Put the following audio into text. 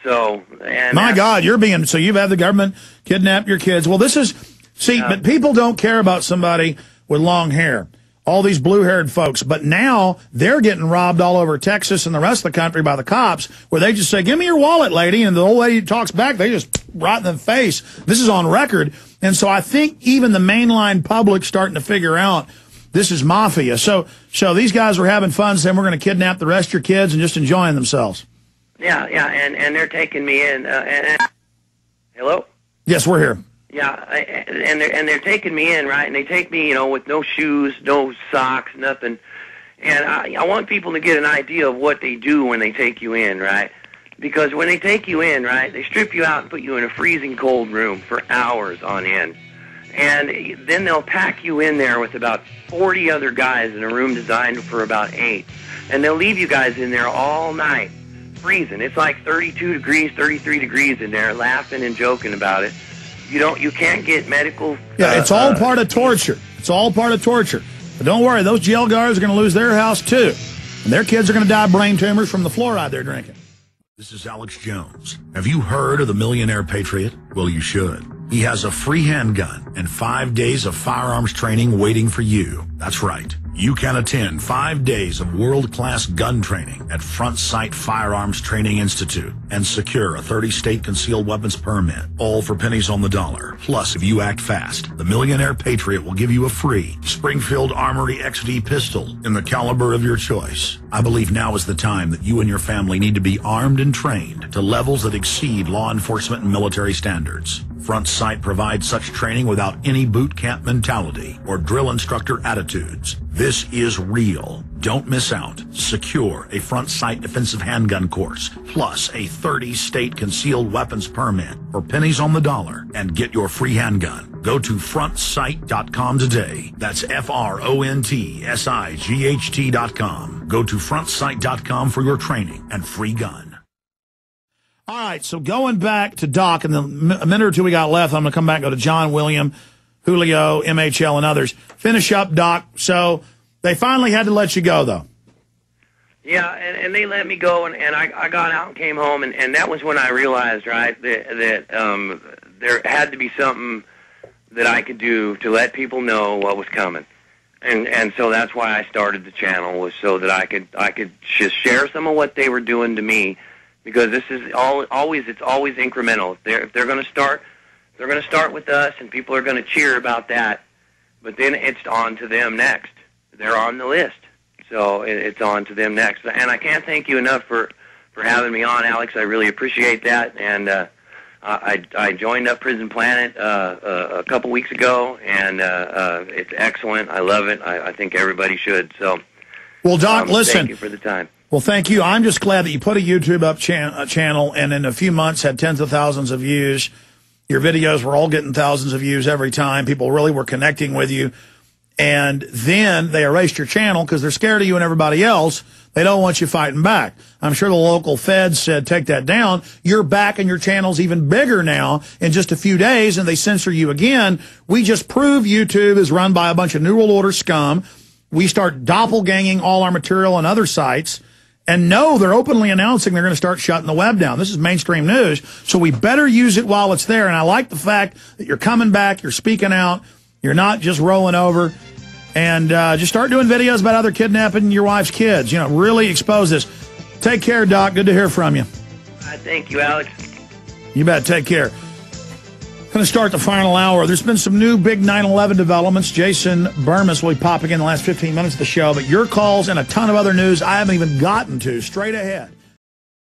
So, and my God, so you've had the government kidnap your kids. Well, this is, but people don't care about somebody with long hair. All these blue-haired folks. But now they're getting robbed all over Texas and the rest of the country by the cops, where they just say, give me your wallet, lady. And the old lady talks back. They just right in the face. This is on record. And so I think even the mainline public's starting to figure out this is mafia. So these guys were having fun saying, we're going to kidnap the rest of your kids and just enjoying themselves. Yeah, and they're taking me in. Hello? Yes, we're here. Yeah, and they're taking me in, right? And they take me, with no shoes, no socks, nothing. And I want people to get an idea of what they do when they take you in, right? Because when they take you in, right, they strip you out and put you in a freezing cold room for hours on end. And then they'll pack you in there with about 40 other guys in a room designed for about 8. And they'll leave you guys in there all night, freezing. It's like 32 degrees, 33 degrees in there, laughing and joking about it. You can't get medical. Yeah, it's all part of torture. It's all part of torture. But don't worry, those jail guards are going to lose their house too. And their kids are going to die of brain tumors from the fluoride they're drinking. This is Alex Jones. Have you heard of the Millionaire Patriot? Well, you should. He has a free handgun and 5 days of firearms training waiting for you. That's right. You can attend 5 days of world-class gun training at Front Sight Firearms Training Institute and secure a 30-state concealed weapons permit, all for pennies on the dollar. Plus, if you act fast, the Millionaire Patriot will give you a free Springfield Armory XD pistol in the caliber of your choice. I believe now is the time that you and your family need to be armed and trained to levels that exceed law enforcement and military standards. Front Sight provides such training without any boot camp mentality or drill instructor attitudes. This is real. Don't miss out. Secure a Front Sight defensive handgun course, plus a 30-state concealed weapons permit for pennies on the dollar, and get your free handgun. Go to frontsight.com today. That's FRONTSIGHT.com. Go to frontsight.com for your training and free gun. All right, so going back to Doc, and then a minute or two we got left, I'm going to come back and go to John, William, Julio, MHL, and others. Finish up, Doc. So they finally had to let you go, though. Yeah, and they let me go, and I got out and came home, and that was when I realized, right, that there had to be something that I could do to let people know what was coming. And so that's why I started the channel, was so that I could just share some of what they were doing to me. Because this is always incremental. If they're going to start, they're going to start with us, and people are going to cheer about that. But then it's on to them next. They're on the list, so it's on to them next. And I can't thank you enough for having me on, Alex. I really appreciate that. And I joined up Prison Planet a couple weeks ago, and it's excellent. I love it. I think everybody should. So, well, Doc, listen. Thank you for the time. Well, thank you. I'm just glad that you put a YouTube up channel and in a few months had tens of thousands of views. Your videos were all getting thousands of views every time. People really were connecting with you. And then they erased your channel because they're scared of you and everybody else. They don't want you fighting back. I'm sure the local feds said, take that down. You're back and your channel's even bigger now in just a few days, and they censor you again. We just proved YouTube is run by a bunch of New World Order scum. We start doppelganging all our material on other sites. And no, they're openly announcing they're going to start shutting the web down. This is mainstream news, so we better use it while it's there. And I like the fact that you're coming back, you're speaking out, you're not just rolling over, and just start doing videos about other kidnapping your wife's kids. Really expose this. Take care, Doc. Good to hear from you. Thank you, Alex. You bet. Take care. Going to start the final hour. There's been some new big 9/11 developments. Jason Burmis will be popping in the last 15 minutes of the show, but your calls and a ton of other news I haven't even gotten to. Straight ahead.